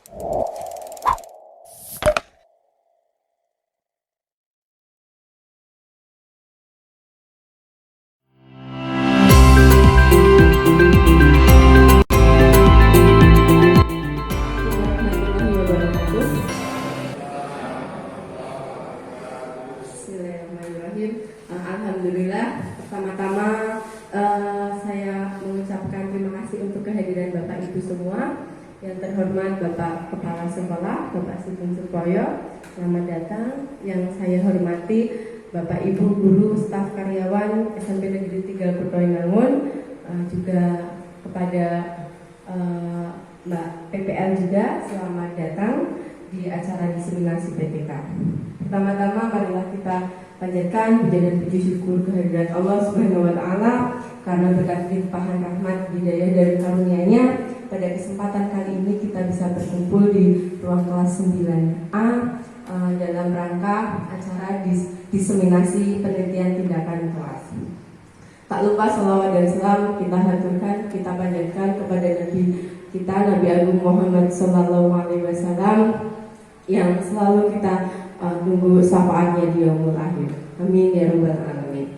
Alhamdulillah, pertama-tama saya mengucapkan terima kasih untuk kehadiran Bapak Ibu semua. Yang terhormat Bapak Kepala Sekolah, Bapak Sugeng Supoyo, selamat datang. Yang saya hormati Bapak Ibu Guru, staf karyawan SMP Negeri 3 Putoinangun, juga kepada Mbak PPL juga, selamat datang di acara diseminasi PTK. Pertama-tama marilah kita panjatkan puja dan puji syukur kehadirat Allah Subhanahu wa taala karena berkat limpahan rahmat, hidayah dan karunia-Nya pada kesempatan kali ini kita bisa berkumpul di ruang kelas 9A dalam rangka acara diseminasi penelitian tindakan kelas. Tak lupa salawat dan salam kita haturkan, kita panjatkan kepada Nabi kita, Nabi Agung Muhammad Sallallahu Alaihi Wasallam yang selalu kita tunggu syafaatnya di yaumul akhir. Amin ya rabbal alamin.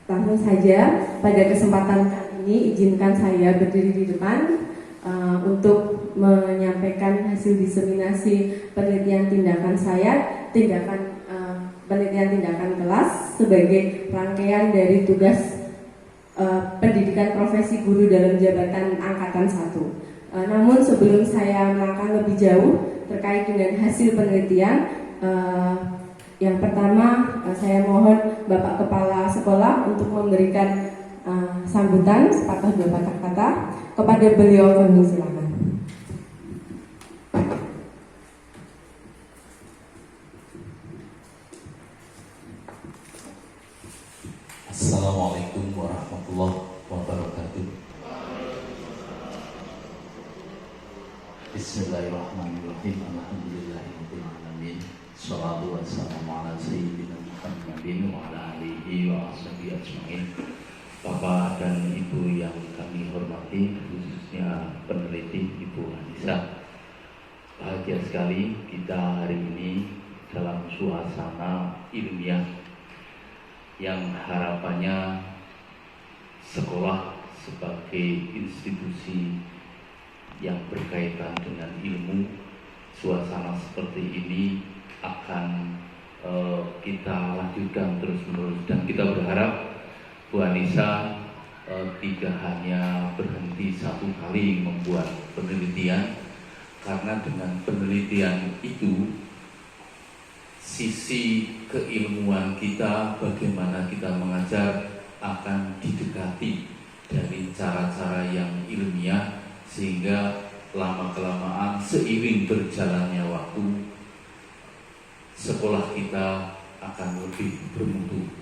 Langsung saja pada kesempatan kali ini izinkan saya berdiri di depan untuk menyampaikan hasil diseminasi penelitian tindakan saya, penelitian tindakan kelas sebagai rangkaian dari tugas pendidikan profesi guru dalam jabatan angkatan 1. Namun sebelum saya melangkah lebih jauh terkait dengan hasil penelitian, yang pertama saya mohon Bapak Kepala Sekolah untuk memberikan sambutan sepatah dua patah kata kepada beliau. Kami silakan. Assalamualaikum warahmatullahi wabarakatuh. Bismillahirrahmanirrahim. Alhamdulillahirabbil alamin. Shalatu wassalamu ala sayyidina Muhammadin wa ala alihi wa ashabihi ajmain. Bapak dan Ibu yang kami hormati, khususnya peneliti Ibu Anissa. Bahagia sekali kita hari ini dalam suasana ilmiah yang harapannya sekolah sebagai institusi yang berkaitan dengan ilmu, suasana seperti ini akan kita lanjutkan terus-menerus, dan kita berharap Bu Anissa tidak hanya berhenti satu kali membuat penelitian, karena dengan penelitian itu sisi keilmuan kita, bagaimana kita mengajar, akan didekati dari cara-cara yang ilmiah, sehingga lama-kelamaan seiring berjalannya waktu sekolah kita akan lebih bermutu.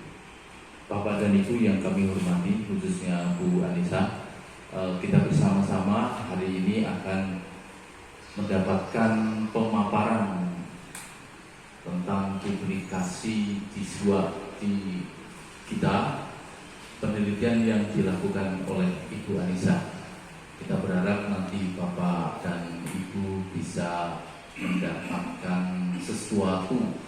Bapak dan Ibu yang kami hormati, khususnya Bu Anissa, kita bersama-sama hari ini akan mendapatkan pemaparan tentang publikasi siswa di kita, penelitian yang dilakukan oleh Ibu Anissa. Kita berharap nanti Bapak dan Ibu bisa mendapatkan sesuatu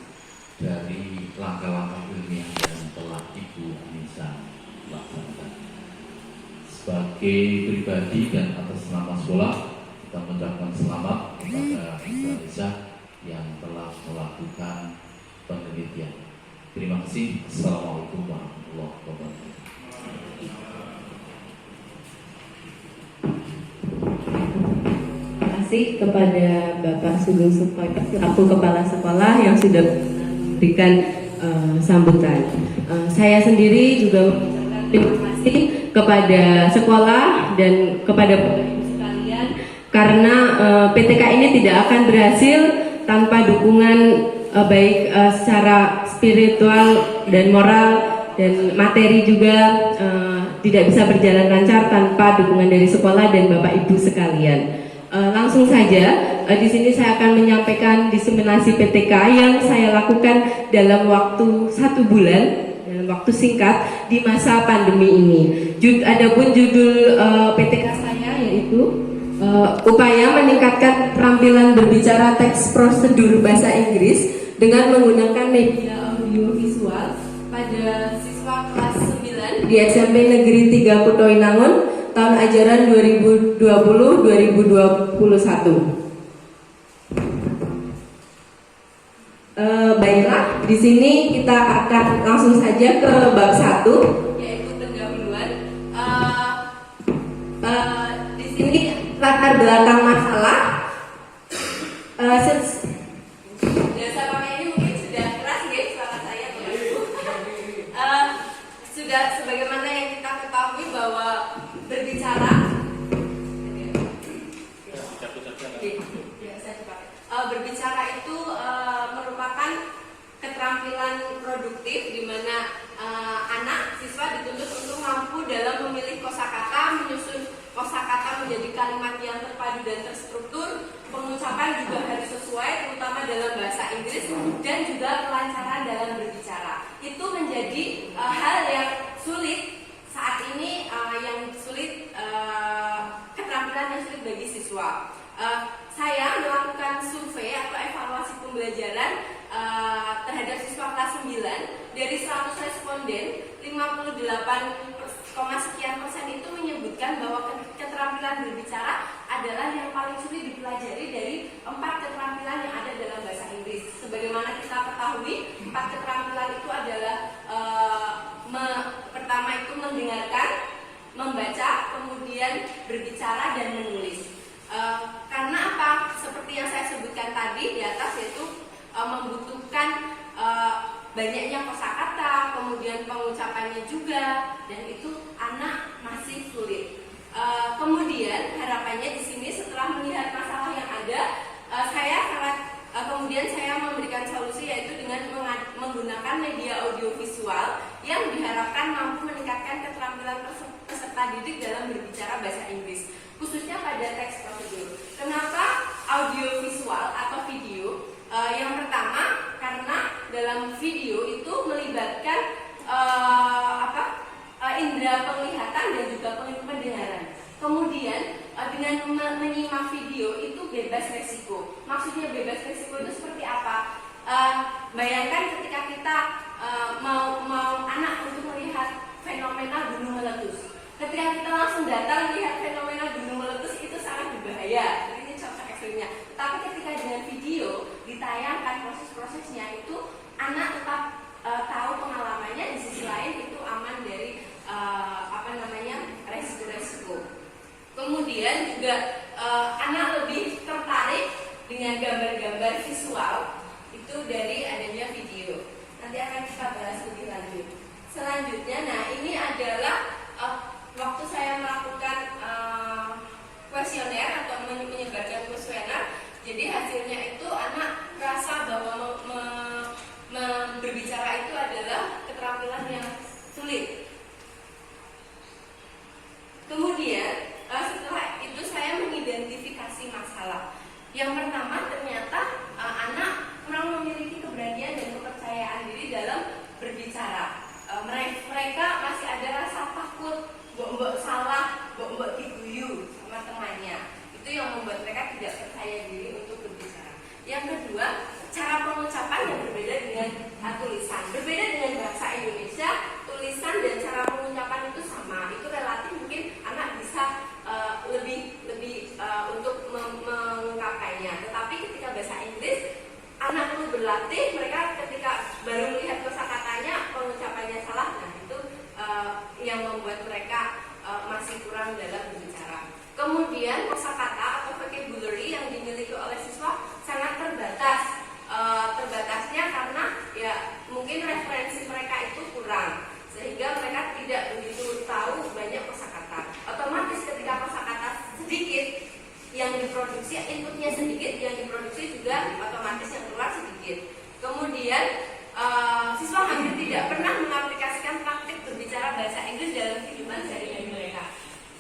dari langkah-langkah ilmiah yang telah Ibu Anissa lakukan. Sebagai pribadi dan atas nama sekolah, kita mengucapkan selamat kepada Ibu Anissa yang telah melakukan penelitian. Terima kasih. Assalamualaikum warahmatullahi wabarakatuh. Kepada Bapak Sugeng Supoyo selaku Kepala Sekolah yang sudah memberikan sambutan. Saya sendiri juga mengucapkan terima kasih kepada sekolah dan kepada Bapak sekalian, karena PTK ini tidak akan berhasil tanpa dukungan baik secara spiritual dan moral dan materi juga tidak bisa berjalan lancar tanpa dukungan dari sekolah dan Bapak Ibu sekalian. Langsung saja, di sini saya akan menyampaikan diseminasi PTK yang saya lakukan dalam waktu 1 bulan, dalam waktu singkat di masa pandemi ini. Adapun judul PTK saya yaitu upaya meningkatkan keterampilan berbicara teks prosedur bahasa Inggris dengan menggunakan media audio visual pada siswa kelas 9 di SMP Negeri 3 Kuto Inangun tahun ajaran 2020-2021. Baiklah, di sini kita akan langsung saja ke bab 1, yaitu pendahuluan. Di sini latar belakang masalah. Jasa pakai ini mungkin sudah keras ya suara saya atau ibu. Sudah sebagaimana yang kita ketahui bahwa berbicara. Berbicara itu merupakan keterampilan produktif di mana anak siswa dituntut untuk mampu dalam memilih kosakata, menyusun kosakata menjadi kalimat yang terpadu dan terstruktur, pengucapan juga harus sesuai, terutama dalam bahasa Inggris, dan juga kelancaran dalam berbicara. Itu menjadi hal yang sulit saat ini, yang sulit, keterampilan yang sulit bagi siswa. Saya melakukan survei atau evaluasi pembelajaran terhadap siswa kelas 9. Dari 100 responden, 58,sekian% itu menyebutkan bahwa keterampilan berbicara adalah yang paling sulit dipelajari dari 4 keterampilan yang ada dalam bahasa Inggris. Sebagaimana kita ketahui, 4 keterampilan itu adalah pertama itu mendengarkan, membaca, kemudian berbicara dan menulis. Karena apa? Seperti yang saya sebutkan tadi di atas, yaitu membutuhkan banyaknya kosakata, kemudian pengucapannya juga, dan itu anak masih sulit. Kemudian harapannya di sini setelah melihat masalah yang ada, kemudian saya memberikan solusi, yaitu dengan menggunakan media audiovisual yang diharapkan mampu meningkatkan keterampilan peserta didik dalam berbicara bahasa Inggris, khususnya pada teks prosedur. Kenapa audiovisual atau video? Yang pertama, karena dalam video itu melibatkan indera penglihatan dan juga pendengaran. Kemudian dengan menyimak video itu bebas resiko. Maksudnya bebas resiko itu seperti apa? Bayangkan ketika kita mau anak untuk melihat fenomena gunung meletus. Ketika kita langsung datang melihat fenomena gunung meletus, itu sangat berbahaya. Ini contoh ekstrimnya. Tapi ketika dengan video ditayangkan proses-prosesnya, itu anak tetap tahu pengalamannya. Di sisi lain itu aman dari resiko-resiko. Kemudian juga anak lebih tertarik dengan gambar-gambar visual itu dari adanya video. Nanti akan kita bahas lebih lanjut. Selanjutnya, nah ini adalah waktu saya melakukan kuesioner atau menyebarkan kuesioner, jadi hasilnya itu anak merasa bahwa berbicara itu adalah keterampilan yang sulit. Kemudian setelah itu saya mengidentifikasi masalah. Yang pertama, ternyata anak kurang memiliki keberanian dan kepercayaan diri dalam berbicara. Mereka masih ada rasa takut, mbok salah, mbok diguyu sama temannya. Itu yang membuat mereka tidak percaya diri untuk berbicara. Yang kedua, cara pengucapan yang berbeda dengan tulisan. Berbeda dengan bahasa Indonesia, tulisan dan cara pengucapan itu sama. Itu relatif mungkin anak bisa lebih untuk mengungkapkannya. Tetapi ketika bahasa Inggris, anak perlu berlatih. Mereka ketika baru melihat kosakatanya, pengucapannya salah. Nah, itu yang membuat mereka masih kurang dalam berbicara. Kemudian kosakata atau vocabulary yang dimiliki oleh siswa sangat terbatas. Terbatasnya karena ya mungkin referensi mereka itu kurang, sehingga mereka tidak begitu tahu banyak kosakata. Otomatis ketika kosakata sedikit yang diproduksi, inputnya sedikit, yang diproduksi juga otomatis yang keluar sedikit. Kemudian siswa hampir tidak pernah mengaplikasikan praktik berbicara bahasa Inggris dalam kehidupan sehari-hari mereka.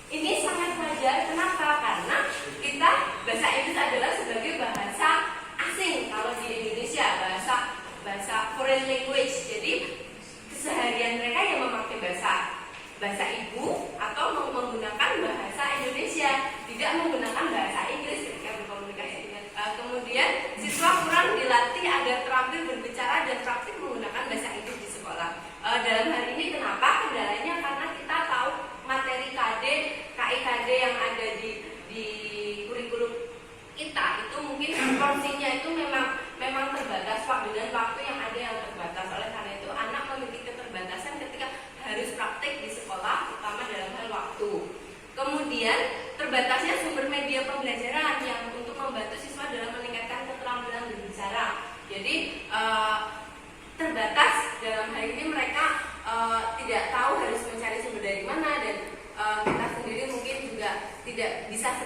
Ini sangat wajar. Kenapa? Karena kita bahasa Inggris adalah sebagai bahasa asing kalau di Indonesia, bahasa foreign language. Jadi keseharian mereka yang memakai bahasa ibu atau menggunakan bahasa Indonesia, tidak menggunakan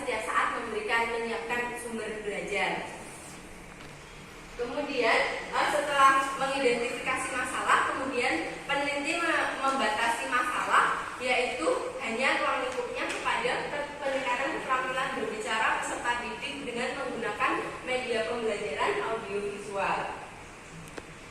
setiap saat menyiapkan sumber belajar. Kemudian setelah mengidentifikasi masalah, kemudian peneliti membatasi masalah, yaitu hanya ruang lingkupnya kepada peningkatan keterampilan berbicara peserta didik dengan menggunakan media pembelajaran audiovisual.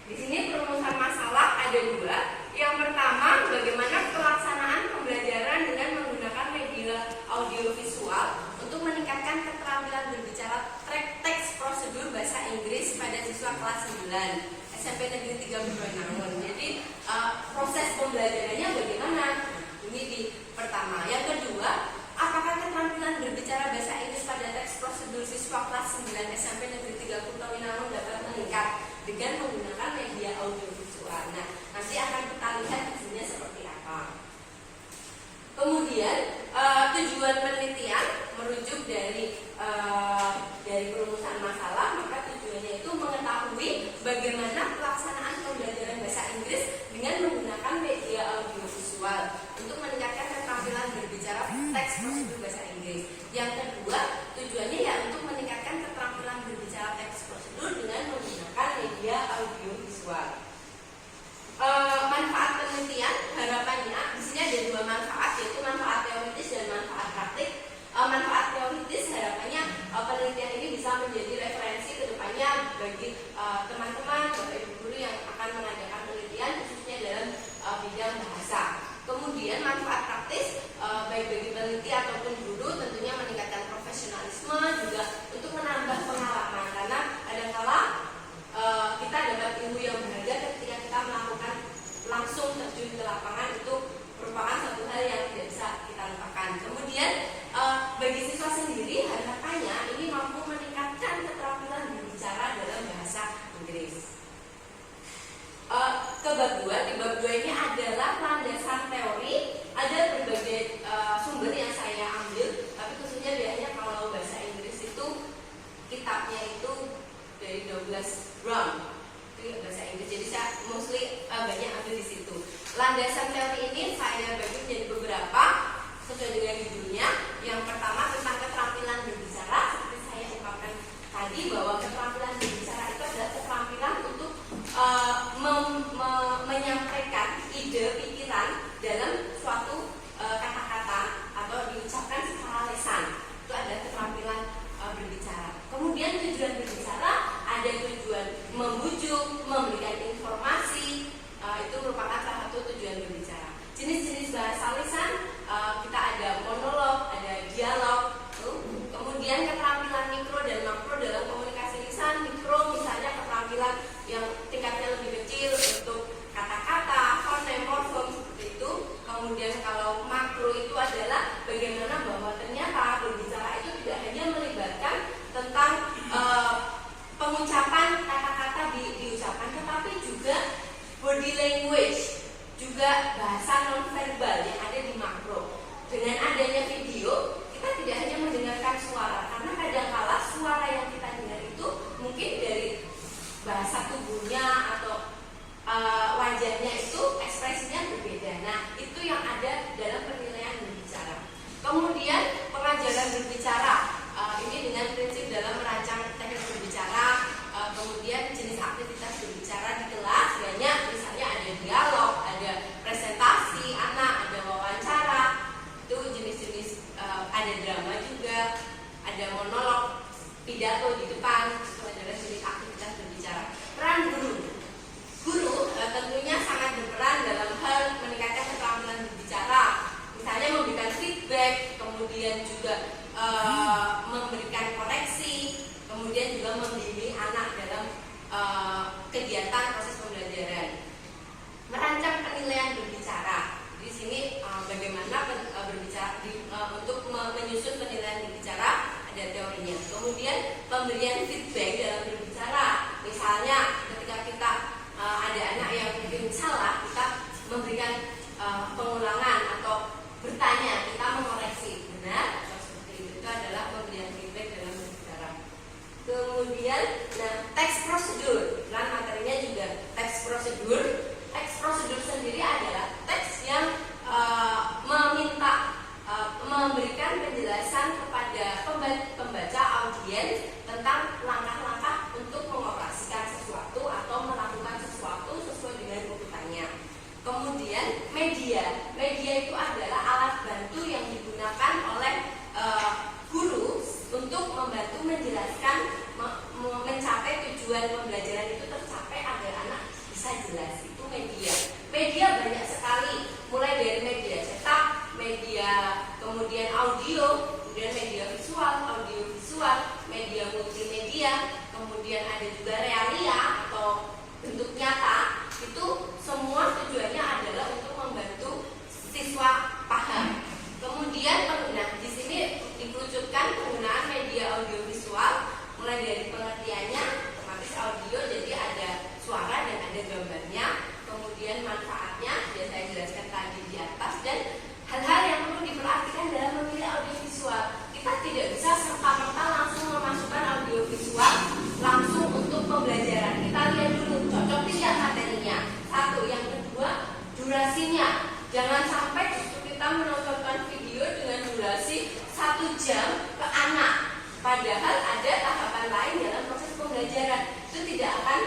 Di sini perumusan masalah ada dua. Yang pertama, bagaimana pelaksanaan pembelajaran dengan menggunakan media audiovisual untuk meningkatkan keterampilan berbicara teks prosedur bahasa Inggris pada siswa kelas 9 SMP Negeri 3 Bendungan. Jadi proses pembelajarannya bagaimana? Ini di pertama. Yang kedua, apakah keterampilan berbicara bahasa Inggris pada teks prosedur siswa kelas 9 SMP Negeri 3 Bendungan dapat meningkat dengan menggunakan media audiovisual? Nah, nanti akan kita lihat hasilnya seperti apa. Kemudian tujuan penelitian merujuk dari perumusan masalah, maka tujuannya itu mengetahui bagaimana pelaksanaan pembelajaran bahasa Inggris dengan menggunakan media audiovisual untuk meningkatkan keterampilan berbicara teks prosedur bahasa Inggris. Yang kedua, tujuannya ya untuk meningkatkan keterampilan berbicara teks prosedur dengan menggunakan media audiovisual. Manfaat penelitian harapannya di sini ada dua manfaat, yaitu manfaat teoritis dan manfaat praktik. Manfaat teoritis harapannya penelitian ini bisa menjadi referensi kedepannya bagi teman-teman bapak ibu guru yang akan mengadakan penelitian khususnya dalam bidang bahasa. Kemudian manfaat praktis baik bagi peneliti ataupun guru tentunya meningkatkan profesionalisme, juga untuk menambah pengalaman, karena kadang-kala kita dapat ilmu yang berharga ketika kita melakukan langsung terjun ke lapangan, itu merupakan satu hal yang tidak bisa kita lupakan. Kemudian bagi siswa sendiri harapannya ini mampu meningkatkan keterampilan berbicara dalam bahasa Inggris. Ke bab 2, di bab 2 ini adalah landasan teori. Ada berbagai sumber yang saya ambil, tapi khususnya biasanya kalau bahasa Inggris itu kitabnya itu dari Douglas Brown, itu bahasa Inggris. Jadi saya mostly banyak ambil di situ. Landasan teori ini saya bagi menjadi beberapa sesuai dengan judulnya. Yang pertama tentang keterampilan berbicara. Seperti saya ungkapkan tadi bahwa keterampilan berbicara itu adalah keterampilan untuk menyampaikan ide pikiran dalam suatu kata-kata atau diucapkan secara lisan. Itu adalah keterampilan berbicara. Kemudian tujuan berbicara, ada tujuan membujuk, memberikan informasi, itu merupakan salah satu tujuan berbicara. Jenis-jenis bahasa lisan, kita ada monolog, ada dialog. Kemudian keterampilan mikro dan makro dalam komunikasi lisan. Mikro misalnya keterampilan yang tingkatnya lebih kecil untuk kata-kata, fonem, morfem, seperti itu. Kemudian kalau makro itu adalah bagaimana bahwa ternyata berbicara itu tidak hanya melibatkan tentang pengucapan kata-kata diucapkan, tetapi juga body language, juga bahasa nonverbal yang ada di makro. Dengan adanya video, kita tidak hanya mendengarkan suara, karena kadang-kala suara yang kita dengar itu mungkin dari bahasa tubuhnya atau wajahnya itu ekspresinya berbeda. Nah, itu yang ada dalam penilaian berbicara. Kemudian pengajaran berbicara, ini dengan prinsip dalam merancang teknik berbicara. Kemudian jenis aktivitas berbicara di kelas banyak, misalnya ada dialog, ada presentasi anak, ada wawancara, itu jenis-jenis, ada drama juga, ada monolog, pidato di depan, itu adalah jenis aktivitas berbicara. Peran guru tentunya sangat berperan dalam hal meningkatkan keterampilan berbicara, misalnya memberikan feedback, kemudian juga memberikan koreksi, kemudian juga membimbing anak dalam kegiatan proses pembelajaran. Merancang penilaian berbicara. Di sini bagaimana berbicara untuk menyusun penilaian berbicara, ada teorinya. Kemudian pemberian feedback dalam berbicara. Misalnya ketika kita ada anak yang mungkin salah, kita memberikan pengulangan atau bertanya, kita mengoreksi benar atau seperti itu. Itu adalah pemberian feedback dalam berbicara. Kemudian, teks prosedur, dan materinya juga teks prosedur. Teks prosedur sendiri adalah teks yang memberikan penjelasan kepada menjelaskan, mencapai tujuan pembelajaran itu tercapai agar anak bisa jelas. Itu media. Media banyak sekali, mulai dari media cetak, media kemudian audio, kemudian media visual, audio visual, media multimedia, kemudian ada juga realia atau bentuk nyata. Itu semua tujuannya adalah untuk membantu siswa paham. Kemudian di sini dikerucutkan penggunaan media audiovisual, mulai dari pengertiannya, otomatis audio, jadi ada suara dan ada gambarnya. Kemudian manfaatnya sudah saya jelaskan tadi di atas, dan hal-hal yang perlu diperhatikan dalam memilih audiovisual. Kita tidak bisa serta-merta langsung memasukkan audiovisual langsung untuk pembelajaran. Kita lihat dulu cocok tidak materinya. Satu, yang kedua durasinya. Jangan sampai justru kita menontonkan video dengan durasi 1 jam ke anak, padahal ada tahapan lain dalam proses pembelajaran. Itu tidak akan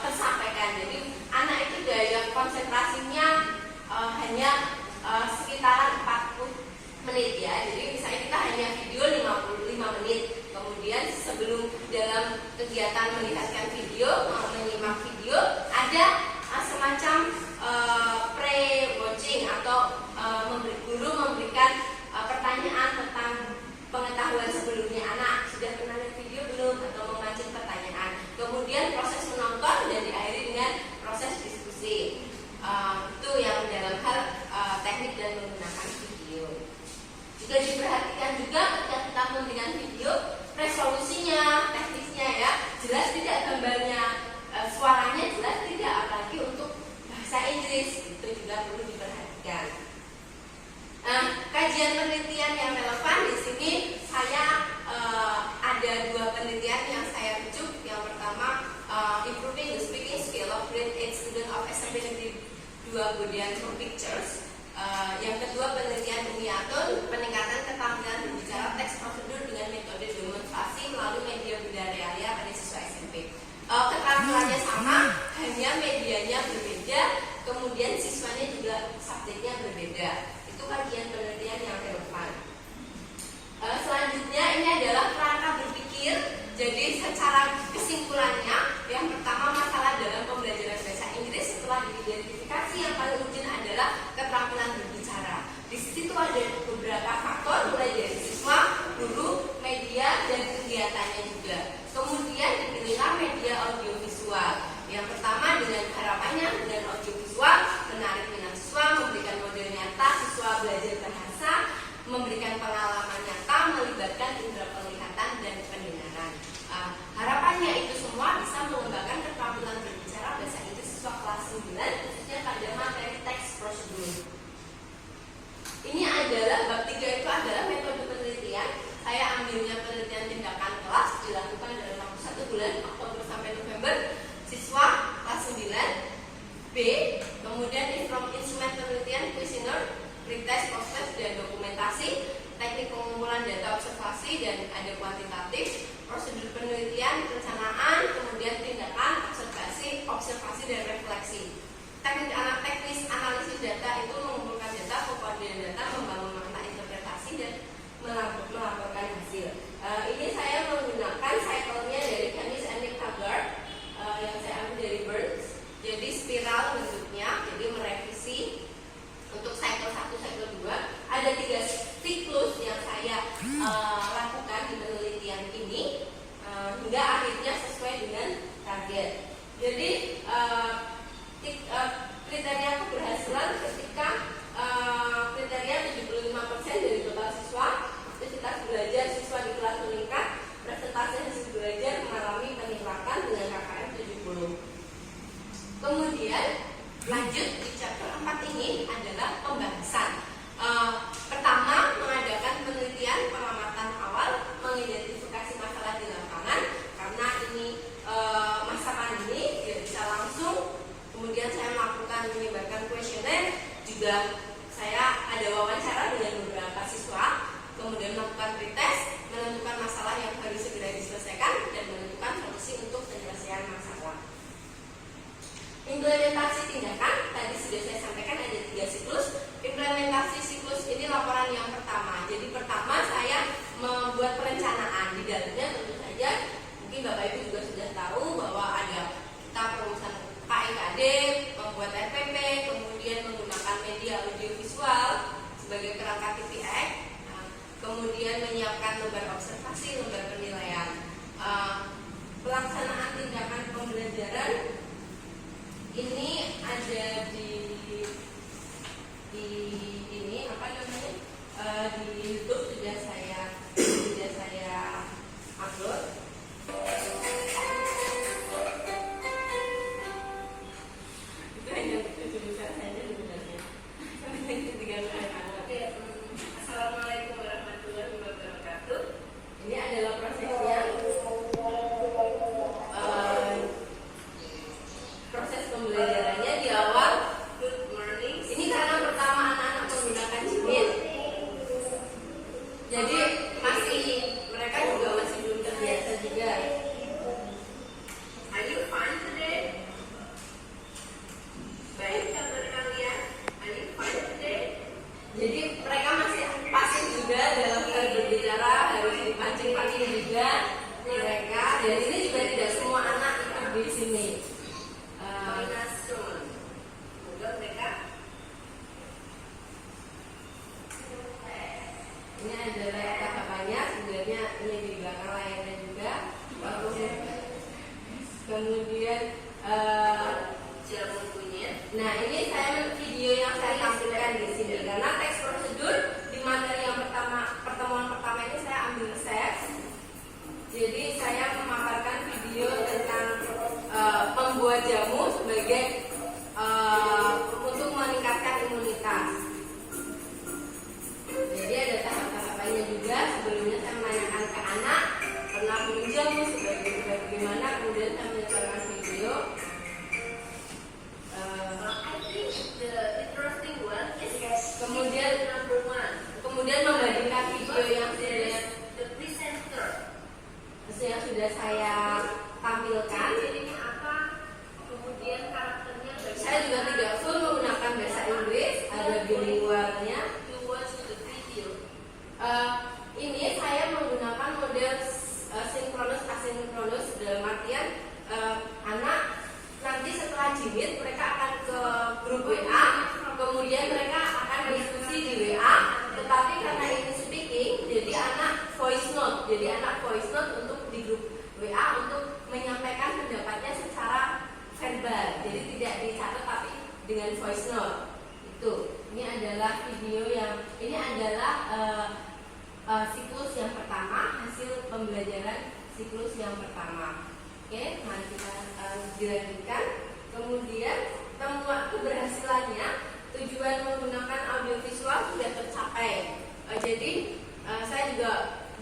tersampaikan. Jadi anak itu daya konsentrasinya hanya sekitaran 40 menit ya. Jadi misalnya kita hanya video 55 menit. Kemudian sebelum dalam kegiatan melihatkan video, menyimak video, ada semacam pre-watching atau guru memberikan pertanyaan tentang pengetahuan sebelumnya. Anak sudah pernah lihat video belum, atau memancing pertanyaan. Kemudian proses menonton dan diakhiri dengan proses diskusi. Itu yang dalam hal teknik dan menggunakan video. Juga diperhatikan juga ketika kita memberikan video, resolusinya, teknisnya ya, jelas tidak gambarnya, suaranya jelas tidak, apalagi untuk bahasa Inggris, itu juga perlu diperhatikan. Kajian penelitian yang relevan di sini saya ada 2 penelitian yang saya rujuk. Yang pertama, improving the speaking skill of grade 8 student of SMP Negeri 2 Budian from Pictures. Yang kedua, penelitian Umiatun, peningkatan keterampilan berbicara teks prosedur dengan metode demonstrasi melalui media budaya realia pada siswa SMP. Keterampilannya sama, hanya medianya berbeda, kemudian siswanya juga subjeknya berbeda. Itu kajian penelitian yang relevan. Selanjutnya ini adalah kerangka berpikir. Jadi secara kesimpulannya, yang pertama masalah dalam pembelajaran bahasa Inggris setelah diidentifikasi yang paling urgent adalah keterampilan berbicara. Di situ ada beberapa faktor, mulai dari siswa, guru, media, dan kegiatannya juga. Kemudian dipilihlah media audiovisual. Yang pertama dengan harapannya dengan audiovisual menarik minat siswa, memberikan model nyata siswa belajar bahasa, memberikan pengalaman nyata, melibatkan indera penglihatan dan pendengaran. Harapannya itu semua bisa mengembangkan keterampilan berbicara bahasa Inggris siswa kelas 9, khususnya pada materi teks prosedur. Ini adalah bab 3, itu adalah metode penelitian. Saya ambilnya penelitian tindakan kelas, dilakukan dalam waktu 1 bulan, Oktober sampai November. Siswa kelas 9 B, kemudian instrumen penelitian, kuesioner, pretest, post-test, dan dokumentasi, teknik pengumpulan data observasi, dan ada kuantitatif, prosedur penelitian, perencanaan, kemudian tindakan, observasi dan refleksi. Teknis analisis data itu mengumpulkan data, pengkodean data, membangun makna interpretasi, dan melaporkan hasil. Ini saya menggunakan cycle-nya dari Canis and Nick Haggard, yang saya ambil dari Burns. Jadi spiral bentuknya, jadi merevisi untuk cycle 1, cycle 2. Ada 3 siklus yang saya lakukan di penelitian ini hingga akhirnya sesuai dengan target. Jadi kriteria keberhasilan ketika kriteria 75% dari total siswa, aktivitas belajar siswa di kelas meningkat, presentasi hasil belajar mengalami peningkatan dengan KKM 70. Kemudian lanjut di chapter 4 ini adalah pembahasan. Pertama, mengadakan penelitian pengamatan awal, mengidentifikasi masalah di lapangan, karena ini masa pandemi tidak bisa langsung. Kemudian saya melakukan menyebarkan kuesioner, juga saya ada wawancara dengan beberapa siswa, kemudian melakukan pretest, menentukan masalah yang harus segera diselesaikan, dan menentukan solusi untuk penyelesaian masalah. Implementasi tindakan, tadi sudah saya sampaikan ada 3 siklus. Implementasi siklus ini laporan yang pertama. Jadi pertama saya membuat perencanaan, di dalamnya tentu mungkin Bapak Ibu juga sudah tahu bahwa ada kita perumusan KIKD, membuat RPP, kemudian menggunakan media audiovisual sebagai kerangka KPI, kemudian menyiapkan lembar observasi, lembar penilaian. Pelaksanaan tindakan pembelajaran ini ada di ini apa namanya, di YouTube sudah saya upload. Itu hanya tujuh besar saja sebenarnya. Oke, assalamualaikum warahmatullahi wabarakatuh. Ini adalah prosesnya. Proses pembelajarannya di awal, good morning. Ini karena pertama anak-anak menggunakan jimit, jadi mereka juga masih belum terbiasa juga. Are you fine today? Baik kabar kalian? Are you fine today? Jadi mereka masih pasif juga dalam hal berbicara, harus dipancing-pancing juga mereka. Dan ini juga tidak semua anak ikut di sini. Semoga mereka. Ini adalah tahapannya, sebenarnya ini di belakang layarnya juga. Kemudian bukunya. Nah, ini video yang saya tampilkan di sini karena teks prosedur di materi yang pertemuan pertama ini saya ambil resep. Jadi saya memaparkan video tentang pembuat jamu sebagai untuk meningkatkan imunitas. Jadi ada tahap-tahapannya juga. Sebelumnya saya menanyakan ke anak pernah minum jamu bagaimana, kemudian saya menyebarkan video. Kemudian membandingkan video yang sudah saya tampilkan. Ini apa? Kemudian karakternya. Saya juga tidak full menggunakan bahasa Inggris, ada bilingualnya. Ini saya menggunakan model sinkronus asinkronus dalam artian anak nanti setelah jimit mereka akan ke grup WA, kemudian mereka akan diskusi di WA, tetapi karena ini speaking, jadi anak voice note untuk di grup WA untuk menyampaikan pendapatnya secara verbal, jadi tidak dicatat tapi dengan voice note. Itu ini adalah video ini adalah siklus yang pertama, hasil pembelajaran siklus yang pertama. Oke, mari kita dilanjutkan. Kemudian temuan keberhasilannya, tujuan menggunakan audiovisual sudah tercapai. Jadi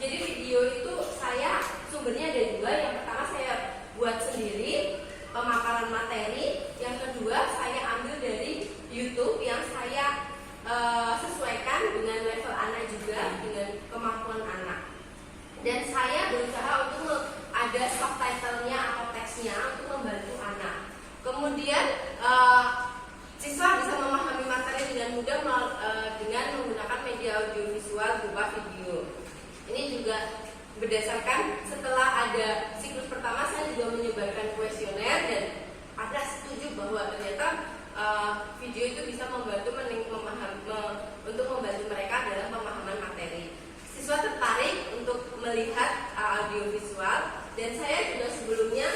video itu saya sumbernya ada dua. Yang pertama saya buat sendiri pemaparan materi. Yang kedua saya ambil dari YouTube yang saya sesuaikan dengan level anak juga, dengan kemampuan anak. Dan saya berusaha untuk ada subtitlenya atau teksnya untuk membantu anak. Kemudian siswa bisa memahami materi dengan mudah dengan menggunakan media audiovisual berupa video. Ini juga berdasarkan setelah ada siklus pertama saya juga menyebarkan kuesioner dan ada setuju bahwa ternyata video itu bisa membantu untuk membantu mereka dalam pemahaman materi. Siswa tertarik untuk melihat audiovisual dan saya juga sebelumnya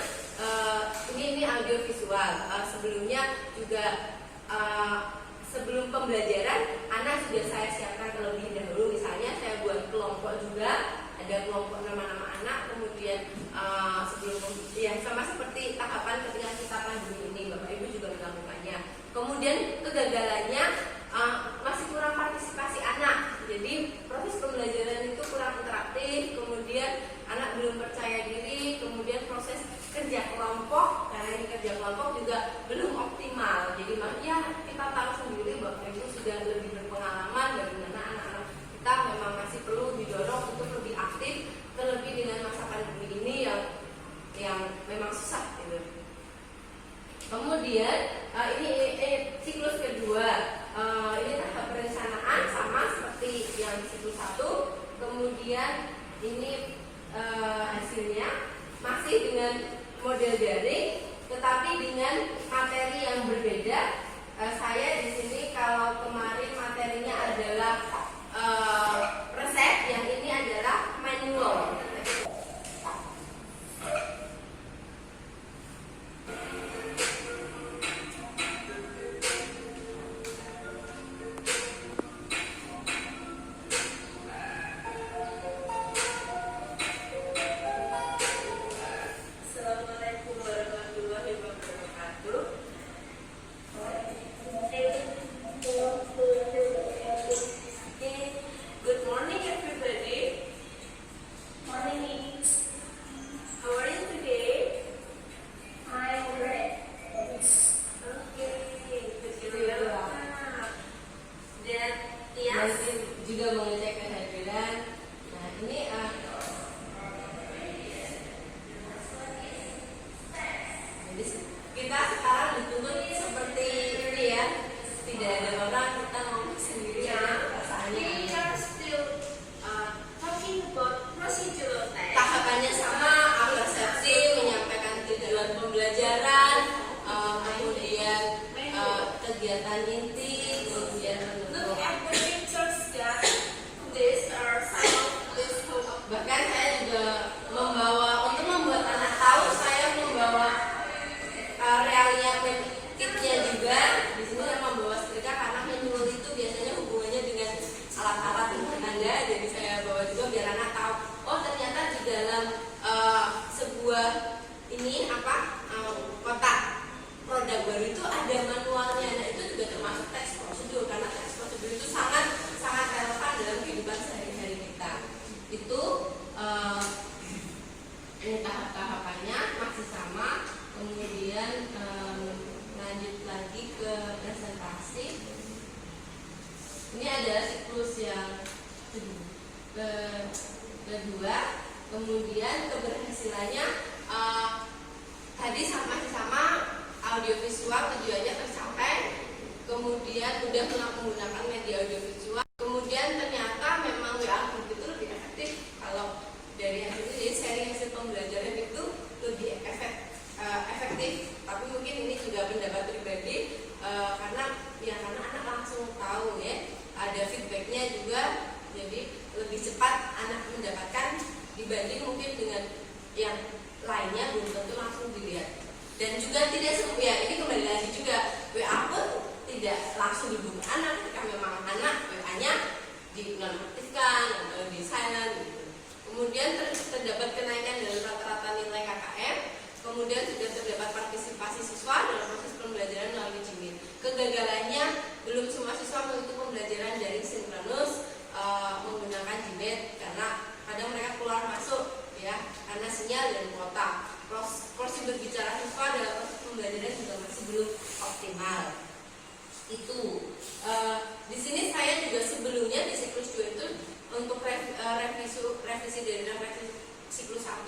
ini audiovisual. Sebelumnya juga sebelum pembelajaran anak sudah saya siapkan terlebih dahulu. Misalnya saya buat kelompok juga, ada kelompok nama-nama anak. Kemudian sebelum ya sama seperti tahapan ketika kita pandemi ini Bapak Ibu juga melakukannya. Kemudian kegagalannya masih kurang partisipasi anak. Jadi proses pembelajaran itu kurang interaktif. Kemudian anak belum percaya diri. Kemudian proses kerja kelompok, karena ini kerja kelompok juga belum optimal. Jadi ya kita tahu sendiri Bapak Ibu sudah lebih berpengalaman bagaimana anak-anak kita memang masih perlu didorong untuk lebih aktif, terlebih dengan masa pandemi ini yang memang susah gitu. Kemudian ini siklus kedua, ini tahap perencanaan sama seperti yang siklus 1. Kemudian ini hasilnya masih masih dengan model daring, tetapi dengan materi yang berbeda. Saya di sini kalau kemarin materinya adalah resep, yang ini adalah manual. Assalamualaikum warahmatullahi wabarakatuh. Good morning, everybody. Morning. How are you today? I'm great. Okay. Dan Tias juga mengecek kehadiran. Nah, ini jadi kita sekarang dituntut seperti ini ya, tidak ada orang, kita ngomong sendiri ya, perasaannya. We are still talking about procedural test. Tahapannya sama, persepsi, menyampaikan tujuan pembelajaran, kemudian kegiatan inti, kemudian look at the pictures that these are some of this. Bahkan saya juga membawa, untuk membuat anak tahu, saya membawa realia kitnya juga. Di sini saya membawa setrika karena manual itu biasanya hubungannya dengan alat-alat rumah tangga, jadi saya bawa juga biar anak tahu, oh ternyata di dalam sebuah ini kotak produk baru itu ada manualnya. Nah, itu juga termasuk teks prosedur, karena teks prosedur itu sangat sangat relevan dalam kehidupan sehari-hari kita. Itu ini tahap-tahapannya masih sama. Kemudian lanjut lagi ke presentasi. Ini adalah siklus yang kedua. Kemudian keberhasilannya tadi masih sama, audiovisual tujuannya tercapai. Kemudian sudah menggunakan media audiovisual. Kemudian ternyata memang WA Group itu lebih efektif. Kalau dari hasil itu, jadi sharing hasil pembelajaran itu lebih efektif. Tapi mungkin ini juga pendapat pribadi, karena anak langsung tahu ya, ada feedbacknya juga, jadi lebih cepat anak mendapatkan dibanding mungkin dengan yang lainnya belum tentu langsung dilihat. Dan juga tidak semua, ya ini kembali lagi juga, WA pun tidak langsung dibuka anak ketika memang anak WA-nya dinonaktifkan atau di silent gitu. Kemudian terdapat kenaikan dalam rata-rata nilai KKM. Kemudian juga terdapat partisipasi siswa dalam proses pembelajaran melalui Jimit. Kegagalannya, belum semua siswa mengikuti pembelajaran dari sinkronus menggunakan Jimit, karena kadang mereka keluar masuk ya, karena sinyal dan kuota. Porsi berbicara siswa dalam proses pembelajaran juga masih belum optimal. Itu di sini saya juga sebelumnya di siklus 2 itu untuk revisi dari siklus 1,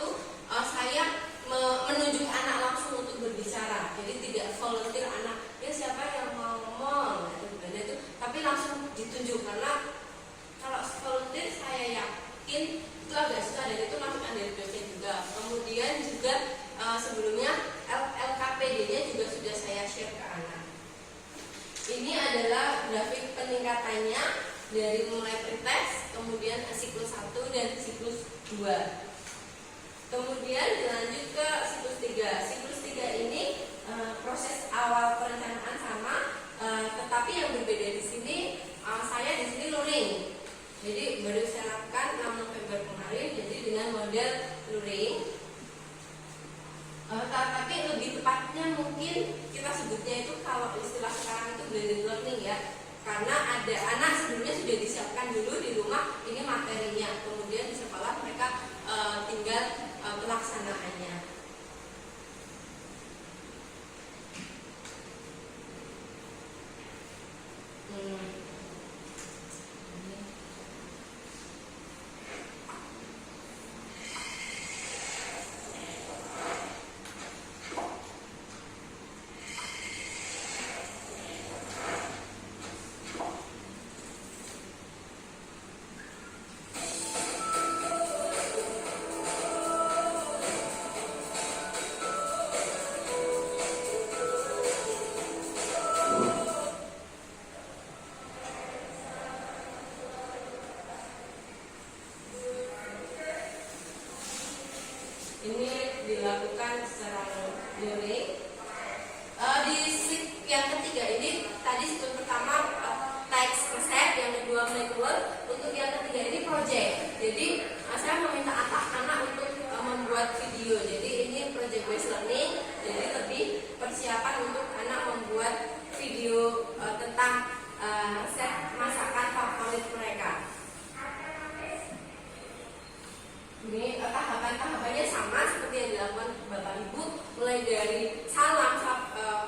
saya menunjuk anak langsung untuk berbicara. Jadi tidak volunteer anak, ya siapa yang mau ngomong itu, tapi langsung ditunjuk, karena kalau volunteer saya yakin itu agak susah, dan itu masukan dari dosen juga. Kemudian juga sebelumnya LKPD-nya juga sudah saya share ke anak. Ini adalah grafik peningkatannya dari mulai pretest, kemudian siklus 1 dan siklus 2. Kemudian dilanjut ke siklus 3. Siklus 3 ini proses awal perencanaan sama, tetapi yang berbeda di sini, saya di sini luring. Jadi baru saya lakukan 6 November kemarin, jadi dengan model luring. Tapi lebih tepatnya mungkin kita sebutnya itu, kalau istilah sekarang itu blended learning ya, karena ada anak sebelumnya sudah disiapkan dulu di rumah ini materinya, kemudian di sekolah mereka tinggal pelaksanaannya. Ini dilakukan secara luring. Di sheet yang ketiga ini tadi sheet pertama teks resep, yang kedua makeover, untuk yang ketiga ini project. Jadi saya meminta anak-anak untuk membuat video. Jadi ini project based learning. Jadi lebih persiapan untuk anak membuat video tentang resep masakan favorit mereka. Ini tahapan-tahapannya sama seperti yang dilakukan Bapak Ibu, mulai dari salam,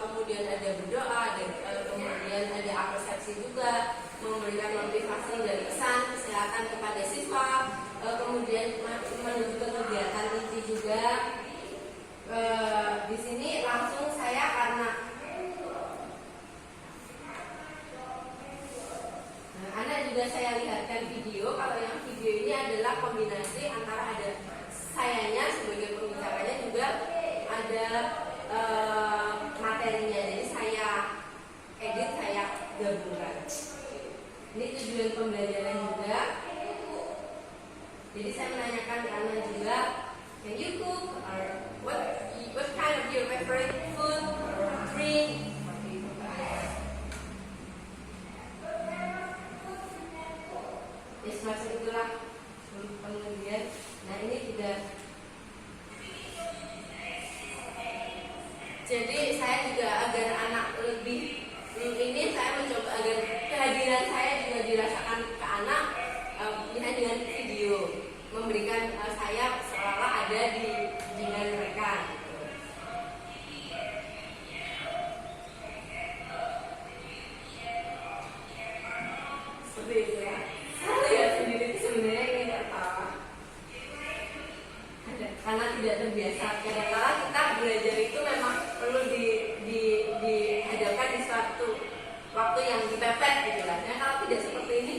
kemudian ada berdoa, kemudian ada apresiasi juga, memberikan motivasi dan pesan kesehatan kepada siswa, kemudian menuju ke kegiatan inti juga. Di sini langsung saya karena anak juga saya lihatkan video. Kalau yang video ini adalah kombinasi antara ada sayanya sebagai pembicaranya, juga ada materinya. Jadi saya edit, saya gabungkan. Ini tujuan pembelajaran juga. Jadi saya menanyakan ke anak juga, can you cook, or what kind of your favorite food or drink? Ya semacam itulah penelitian. Nah ini tidak. Jadi saya juga agar anak lebih ini, saya mencoba agar kehadiran saya juga dirasakan ke anak dengan video, memberikan saya seolah ada dengan mereka. Seperti itu ya. Saya sendiri sebenarnya ingin tertawa karena tidak terbiasa. Kadang-kadang kita belajar itu memang perlu dihadapkan di suatu waktu yang dipepet gitu lah. Nah kalau tidak seperti ini,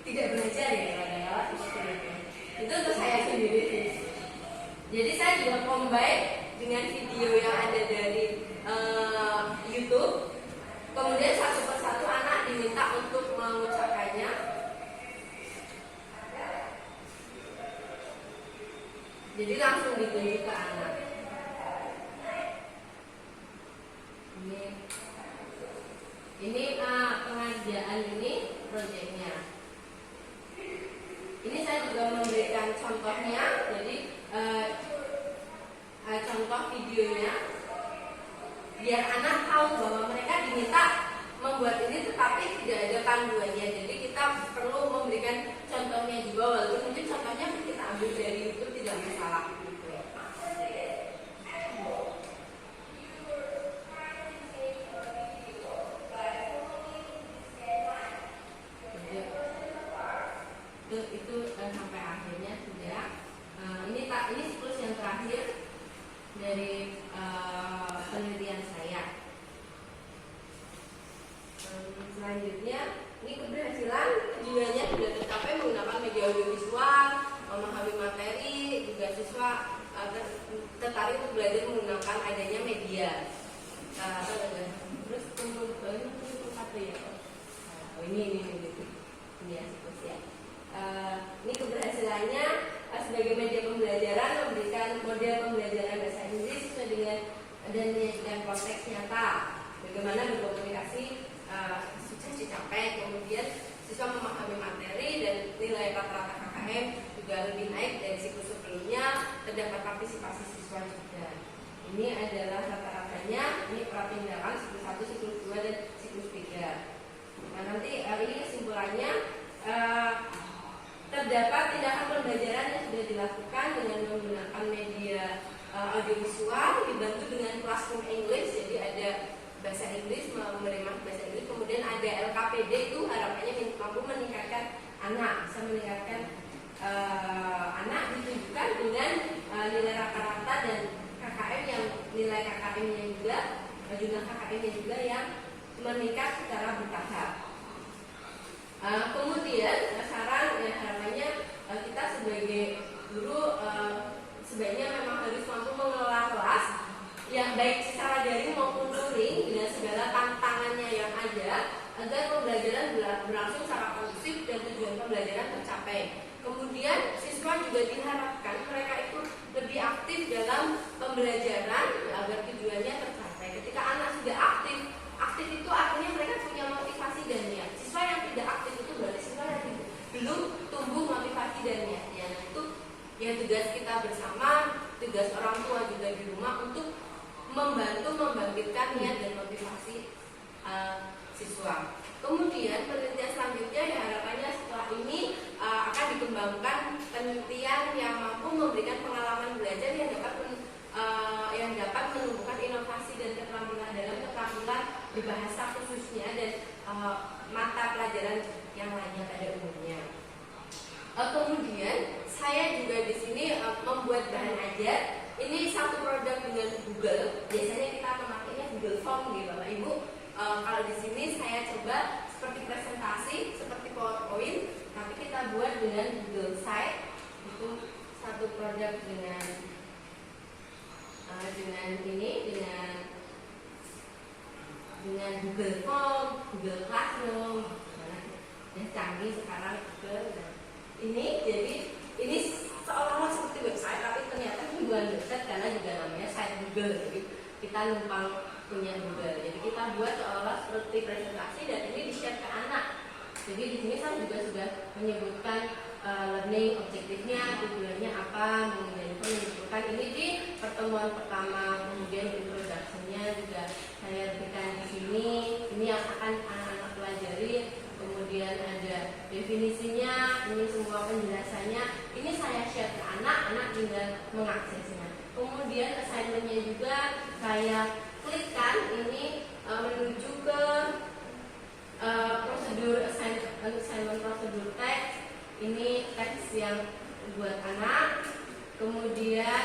tidak belajar ya kadang-kadang itu untuk saya sendiri sih. Jadi saya juga combine dengan video yang ada dari YouTube. Kemudian satu persatu anak diminta untuk mengucapkannya. Jadi langsung ditunjuk ke anak. Ini pengerjaan ini proyeknya. Ini saya juga memberikan contohnya. Jadi contoh videonya, biar anak tahu bahwa mereka diminta membuat ini, tetapi tidak ada panduannya. Jadi kita perlu memberikan contohnya juga, walaupun mungkin contohnya kita ambil dari YouTube tidak masalah gitu ya. Itu sampai akhirnya sudah. Ini siklus yang terakhir dari penelitian saya. Selanjutnya, ini keberhasilan tujuannya sudah tercapai menggunakan media audiovisual, memahami materi, juga siswa tertarik untuk belajar menggunakan adanya media. Terus satu ya. Ini ya siklus ya. Ini keberhasilannya sebagai media pembelajaran, memberikan model pembelajaran bahasa Inggris sesuai dengan dan menyajikan konteks nyata. Bagaimana berkomunikasi sukses dicapai, kemudian siswa memahami materi dan nilai rata-rata KKM juga lebih naik dari siklus sebelumnya. Terdapat partisipasi siswa juga. Ini adalah rata-ratanya. Ini pratindakan siklus 1, siklus 2 dan siklus 3. Nah nanti ini kesimpulannya. Terdapat tindakan pembelajaran yang sudah dilakukan dengan menggunakan media audiovisual dibantu dengan Classroom English. Jadi ada bahasa Inggris, menerima bahasa Inggris, kemudian ada LKPD, itu harapannya mampu meningkatkan anak, bisa meningkatkan anak ditunjukkan dengan nilai rata-rata dan KKM yang nilai KKM-nya juga, jumlah KKM-nya juga yang meningkat secara bertahap. Kemudian saran dan harapannya kita sebagai guru sebaiknya memang harus mampu mengelola kelas yang baik secara daring maupun luring dengan segala tantangannya yang ada, agar pembelajaran berlangsung secara kondusif dan tujuan pembelajaran tercapai. Kemudian siswa juga diharapkan mereka itu lebih aktif dalam pembelajaran agar tujuannya tercapai. Ketika anak sudah aktif, aktif itu artinya mereka punya motivasi dan niat. Siswa yang tidak aktif itu berarti siswa yang belum tumbuh motivasi dan niatnya. Nah, itu yang tugas kita bersama, tugas orang tua juga di rumah untuk membantu membangkitkan niat dan motivasi siswa. Kemudian penelitian selanjutnya harapannya setelah ini akan dikembangkan penelitian yang mampu memberikan pengalaman belajar yang dapat menumbuhkan inovasi dan keterampilan dalam keterampilan berbahasa khususnya dan mata pelajaran yang lainnya pada umumnya. Kemudian saya juga di sini membuat bahan ajar. Ini satu produk dengan Google. Biasanya kita memakainya Google Form gitu Bapak Ibu. Kalau di sini saya coba seperti presentasi, seperti PowerPoint, tapi kita buat dengan Google Site. Itu satu produk dengan Google Form, Google Classroom, yang canggih sekarang Google. Ini jadi ini seolah-olah seperti website, tapi ternyata itu bukan website karena juga namanya site Google. Jadi kita numpang punya Google. Jadi kita buat seolah seperti presentasi dan ini di-share ke anak. Jadi di sini saya juga sudah menyebutkan learning objektifnya, tujuannya apa, menyebutkan ini di pertemuan pertama, kemudian introduction-nya juga saya berikan di sini. Ini yang akan anak-anak pelajari. Kemudian ada definisinya, ini semua penjelasannya. Ini saya share ke anak tinggal mengaksesnya. Kemudian assignment-nya juga saya klikkan ini menuju ke prosedur assignment prosedur teks. Ini teks yang buat anak. Kemudian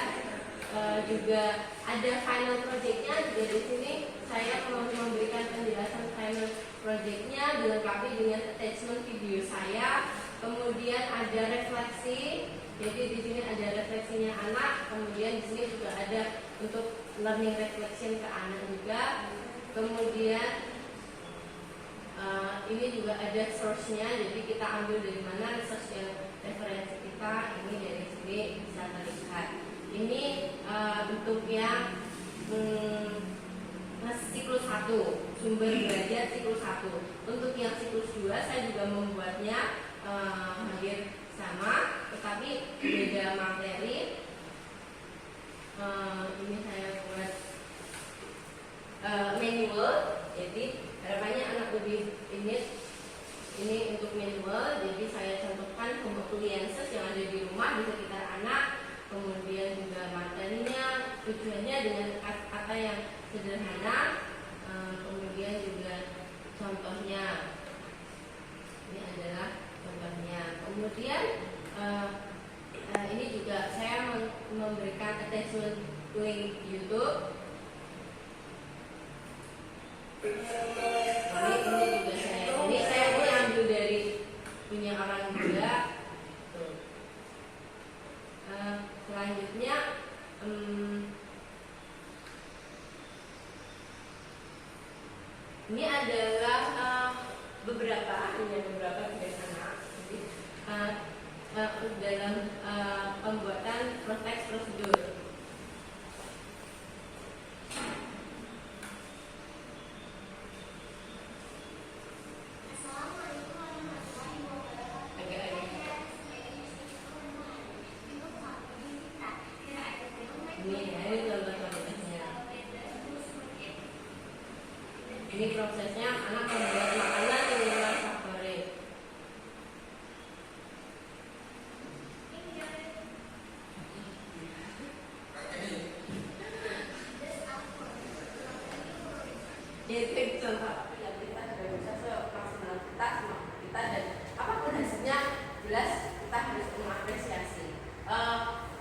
juga ada final project-nya. Juga di sini saya memberikan penjelasan final project-nya dilengkapi dengan attachment video saya. Kemudian ada refleksi. Jadi di sini ada refleksinya anak. Kemudian di sini juga ada untuk learning reflection ke anak juga. Kemudian ini juga ada source-nya. Jadi kita ambil dari mana research yang referensi kita. Ini dari sini bisa terlihat. Ini bentuknya siklus 1, sumber belajar siklus 1. Untuk yang siklus 2 saya juga membuatnya hampir sama, tetapi beda materi. Ini saya buat manual. Jadi harapannya anak lebih ini untuk manual. Jadi saya contohkan compliances yang ada di rumah di sekitar anak. Kemudian juga materinya, tujuannya dengan kata yang sederhana. Kemudian juga contohnya, ini adalah contohnya. Kemudian ini juga saya memberikan attachment link YouTube. Ini saya ambil dari punya orang juga. Selanjutnya ini adalah beberapa tugas anak. Jadi dalam pembuatan teks prosedur. Ini prosesnya anak membuat makanan di luar favorit. Itu contoh yang kita sudah bisa semaksimal kita dan apapun hasilnya jelas kita harus mengapresiasi.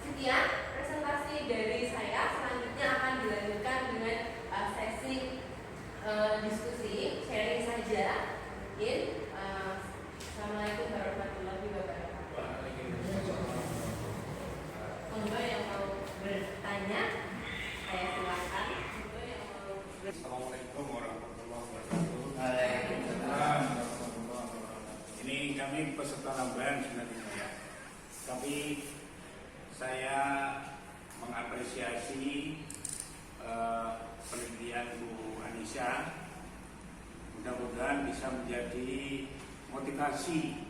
Sekian presentasi dari saya. Selanjutnya akan dilanjutkan dengan sesi diskusi, sharing saja. Assalamualaikum warahmatullahi wabarakatuh. Monggo yang mau bertanya, saya silakan. Assalamualaikum warahmatullahi wabarakatuh. Waalaikumsalam. Ini kami peserta tambahan sebenarnya ya. Tapi saya mengapresiasi Indonesia. Mudah-mudahan bisa menjadi motivasi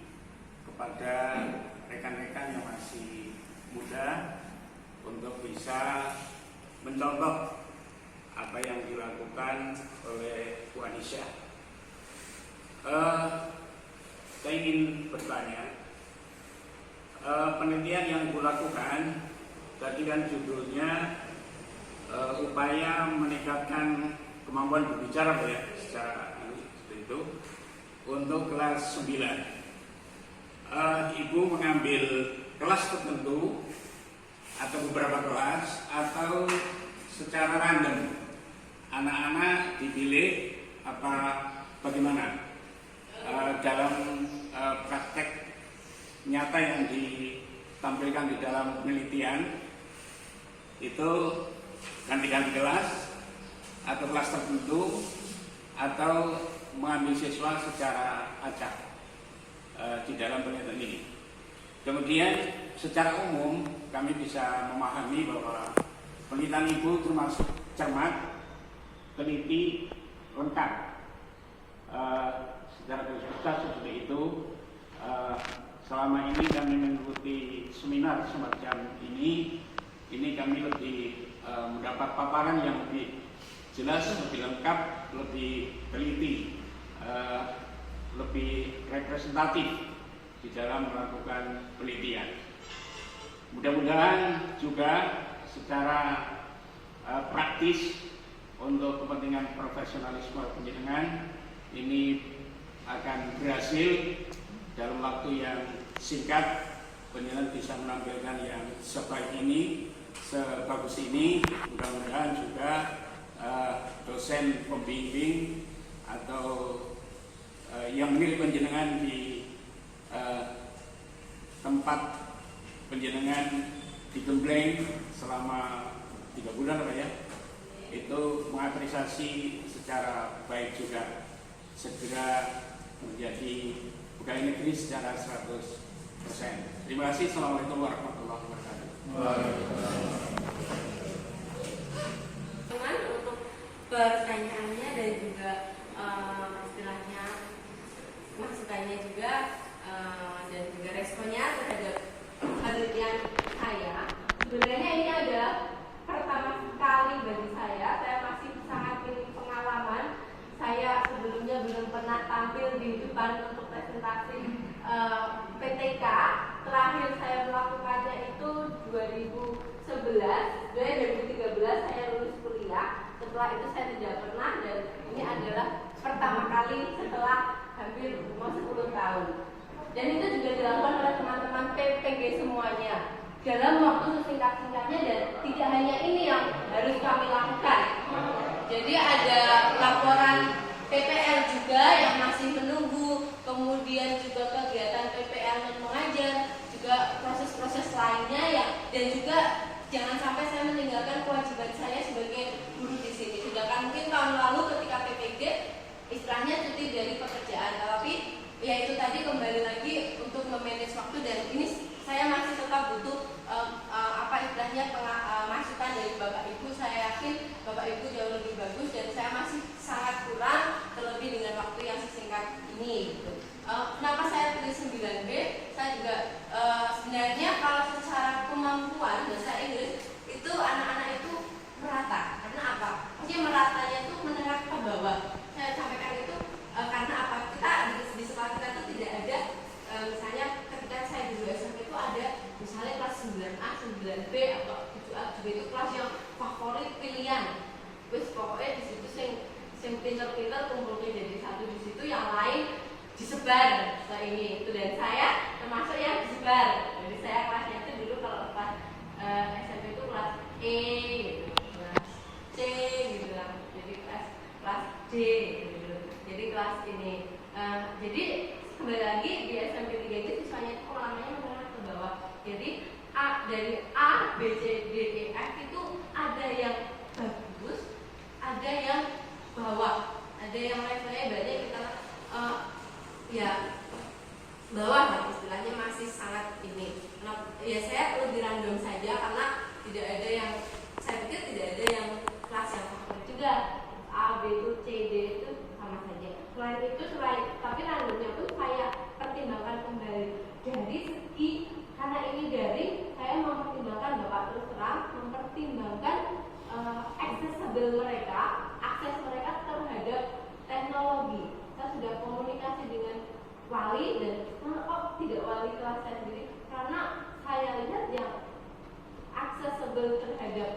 kepada rekan-rekan yang masih muda untuk bisa mencontoh apa yang dilakukan oleh Bu Anisha. Saya ingin bertanya, penelitian yang dilakukan tadi kan judulnya upaya meningkatkan kemampuan berbicara ya, secara seperti itu untuk kelas 9. Ibu mengambil kelas tertentu atau beberapa kelas atau secara random anak-anak dipilih apa bagaimana dalam praktek nyata yang ditampilkan di dalam penelitian itu ganti-ganti kelas atau kelas tertentu atau mengambil siswa secara acak di dalam penelitian ini. Kemudian secara umum kami bisa memahami bahwa penelitian ibu termasuk cermat, teliti, lengkap. Secara garis besar seperti itu. Selama ini kami mengikuti seminar semacam ini kami lebih mendapat paparan yang lebih jelas, lebih lengkap, lebih teliti, lebih representatif di dalam melakukan penelitian. Mudah-mudahan juga secara praktis untuk kepentingan profesionalisme penjenengan ini akan berhasil dalam waktu yang singkat. Penjenengan bisa menampilkan yang sebaik ini, sebagus ini. Mudah-mudahan juga dosen pembimbing atau yang milik penjenengan di tempat penjenengan di Gembleng selama 3 bulan apa ya, itu mengapresiasi secara baik juga, segera menjadi pegawai negeri secara 100%. Terima kasih. Assalamualaikum warahmatullahi wabarakatuh. Untuk pertanyaannya dan juga istilahnya masukannya juga dan juga responnya terhadap penelitian saya. Sebenarnya ini adalah pertama kali bagi saya masih sangat minim pengalaman. Saya sebelumnya belum pernah tampil di depan untuk presentasi PTK. Terakhir saya melakukannya itu 2011, 2013 saya lulus kuliah. Setelah itu saya tidak pernah, dan ini adalah pertama kali setelah hampir 10 tahun. Dan itu juga dilakukan oleh teman-teman PPG semuanya dalam waktu sesingkat-singkatnya, dan tidak hanya ini yang harus kami lakukan. Jadi ada laporan PPL juga yang masih menunggu, kemudian juga kegiatan PPL non mengajar, juga proses-proses lainnya ya, dan juga jangan sampai saya meninggalkan kewajiban saya sebagai guru di sini. Sedangkan mungkin tahun lalu ketika PPG istilahnya cuti dari pekerjaan, tapi ya itu tadi kembali lagi untuk memanage waktu, dan ini saya masih tetap butuh masukan dari Bapak Ibu. Saya yakin Bapak Ibu jauh lebih bagus, dan saya masih sangat kurang, terlebih dengan waktu yang sesingkat ini gitu. Kenapa saya pilih 9B? Saya juga sebenarnya kalau secara kemampuan bahasa Inggris itu anak-anak itu merata. Karena apa? Maksudnya meratanya itu menengah ke bawah. Saya sampaikan itu karena apa? Kita di sekolah kita itu tidak ada misalnya ketika saya di SMP itu ada misalnya kelas 9A, 9B atau 7A, juga itu kelas yang favorit pilihan. Terus pokoknya di situ sing pinter-pinter kumpulnya jadi satu di situ, yang lain disebar ke ini itu, dan saya termasuk yang disebar. Jadi saya kelasnya itu dulu kalau kelas SMP itu kelas E gitu, kelas C gitu lah, jadi kelas D gitu. Jadi kelas ini jadi kembali lagi di SMP 3 itu siswanya itu ulangannya menengah ke bawah. Jadi dari A, B, C, D, E, F itu ada yang bagus, ada yang bawah, ada yang levelnya banyak kita ya bawah lah istilahnya, masih sangat ini. Nah, ya saya lebih random saja karena terhadap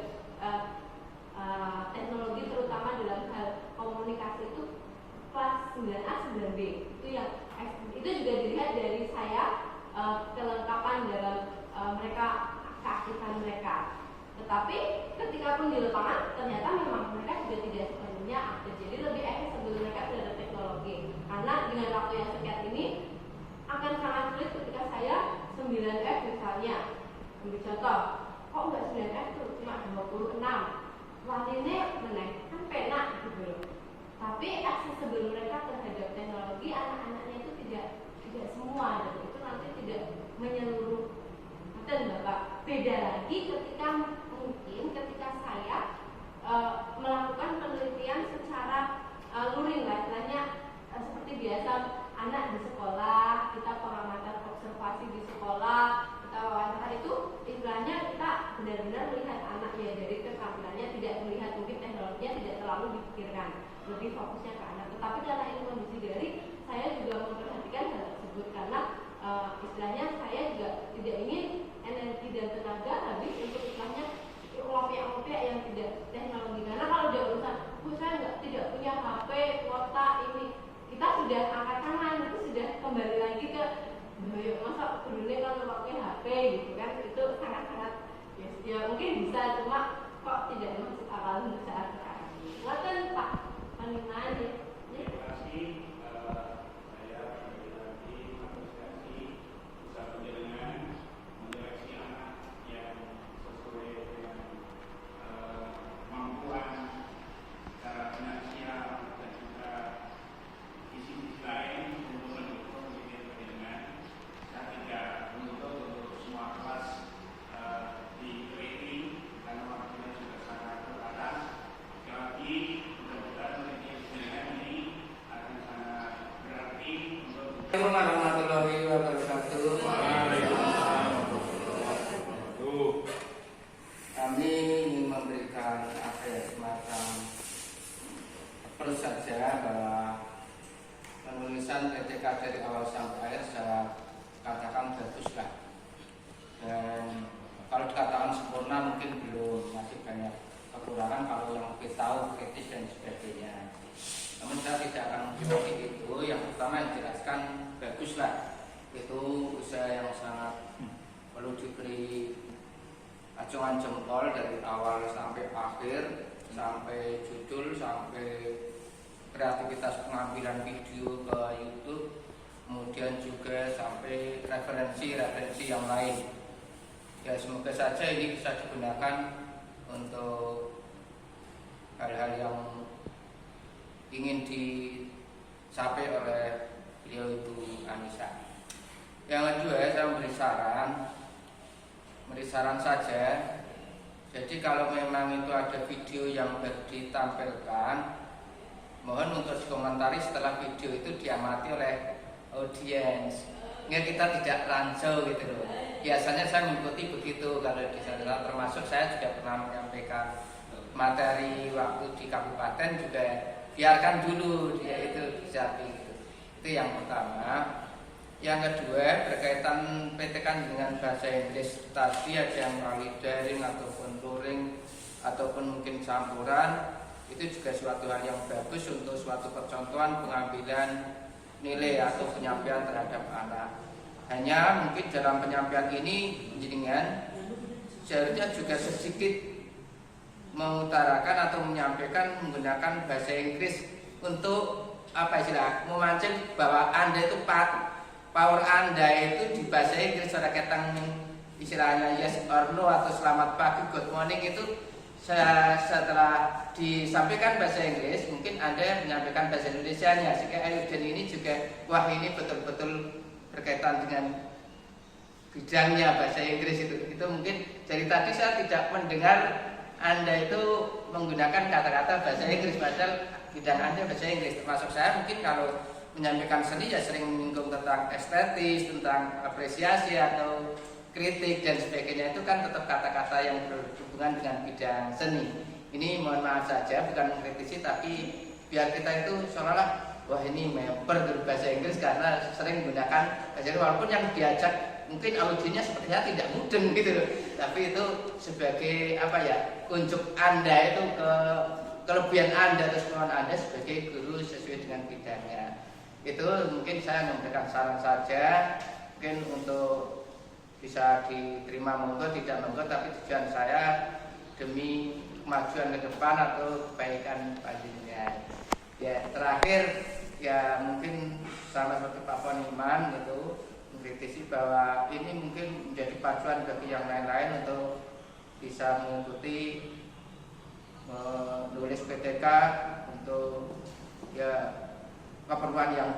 teknologi, terutama dalam hal komunikasi itu kelas 9A 9B itu juga dilihat dari saya kelengkapan dalam mereka keaktifan mereka. Tetapi ketika pun di lapangan ternyata memang mereka juga tidak sepenuhnya aktif. Jadi lebih accessible mereka terhadap teknologi. Karena dengan waktu yang singkat ini akan sangat sulit ketika saya 9F misalnya. Ambil contoh, kok enggak 9F tuh cuma 26. Lainnya meneh kan penak gitu loh. Tapi accessible mereka terhadap teknologi anak-anaknya itu tidak semua, dan itu nanti tidak menyeluruh. Dan Bapak, beda lagi ketika saya melakukan penelitian secara luring lah, istilahnya seperti biasa anak di sekolah, kita pengamatan observasi di sekolah, kita wawancara itu istilahnya kita benar-benar melihat anaknya dari keterampilannya, tidak melihat mungkin teknologinya tidak terlalu dipikirkan, lebih fokusnya ke anak. Tetapi karena ini kondisi daring, saya juga memperhatikan hal tersebut karena istilahnya saya juga tidak ingin energi dan tenaga habis untuk istilahnya ngopiak-ngopiak yang tidak teknologi. Karena kalau dia urusan, saya tidak punya HP, kuota ini, kita sudah angkat tangan, itu sudah kembali lagi ke masa dulunya kalau pakai HP gitu kan, itu sangat-sangat ya mungkin bisa, cuma kok tidak masuk akal untuk saat sekarang. Buatan Pak Panina aja. Terima kasih. Saya lagi apresiasi usaha penjaringan mendireksi anak yang sesuai dengan kemampuan secara finansial dan juga sisi lain untuk mendukung pendidikan. Saya tidak menuntut untuk semua kelas di rating karena waktunya juga sangat terbatas. Sekali lagi, mudah-mudahan pendidikan ini akan sangat berarti untuk Assalamualaikum warahmatullahi wabarakatuh. Kami ingin memberikan semacam perlu saja bahwa penulisan PTK dari awal sampai akhir saya katakan baguslah. Dan kalau dikatakan sempurna mungkin belum, masih banyak kekurangan kalau yang lebih tahu, kritis dan sebagainya. Namun saya tidak akan seperti itu. Yang pertama yang jelaskan baguslah, itu usaha yang sangat perlu diberi acungan jempol dari awal sampai akhir, sampai judul, sampai kreativitas pengambilan video ke YouTube, kemudian juga sampai referensi yang lain. Ya semoga saja ini bisa digunakan untuk hal-hal yang ingin dicapai oleh beliau Ibu Anissa. Yang kedua, saya memberi saran saja. Jadi kalau memang itu ada video yang ditampilkan, mohon untuk dikomentari setelah video itu diamati oleh audiens. Kita tidak langsung gitu loh. Biasanya saya mengikuti begitu kalau di sana, termasuk saya juga pernah menyampaikan materi waktu di kabupaten juga biarkan dulu dia itu bisa gitu. Itu yang pertama. Yang kedua berkaitan PTK dengan bahasa Inggris tadi, ada yang melalui daring ataupun luring ataupun mungkin campuran, itu juga suatu hal yang bagus untuk suatu percontohan pengambilan nilai atau penyampaian terhadap anak. Hanya mungkin dalam penyampaian ini jenengan seharusnya juga sedikit mengutarakan atau menyampaikan menggunakan bahasa Inggris untuk memancing bahwa Anda itu power Anda itu di bahasa Inggris, suara ketang istilahnya yes or no atau selamat pagi, good morning, itu setelah disampaikan bahasa Inggris mungkin Anda menyampaikan bahasa Indonesianya, sehingga dan ini juga wah ini betul-betul berkaitan dengan bidangnya bahasa Inggris itu mungkin. Jadi tadi saya tidak mendengar Anda itu menggunakan kata-kata bahasa Inggris, padahal bidang Anda bahasa Inggris. Termasuk saya mungkin kalau menyampaikan seni ya sering menyinggung tentang estetis, tentang apresiasi atau kritik dan sebagainya, itu kan tetap kata-kata yang berhubungan dengan bidang seni. Ini mohon maaf saja, bukan mengkritisi, tapi biar kita itu seolah-olah wah ini member berbahasa Inggris karena sering menggunakan bahasa Inggris, walaupun yang diajak mungkin audienya sepertinya tidak mudeng gitu loh. Tapi itu sebagai apa ya, unjuk Anda itu ke kelebihan Anda atau kemampuan Anda sebagai guru sesuai dengan bidangnya. Itu mungkin saya memberikan saran saja, mungkin untuk bisa diterima monggo, tidak monggo, tapi tujuan saya demi kemajuan ke depan atau kebaikan panjenengan. Ya terakhir ya mungkin sama seperti Pak Poniman gitu, mengkritisi bahwa ini mungkin menjadi pacuan bagi yang lain-lain untuk bisa mengikuti menulis PTK untuk ya keperluan yang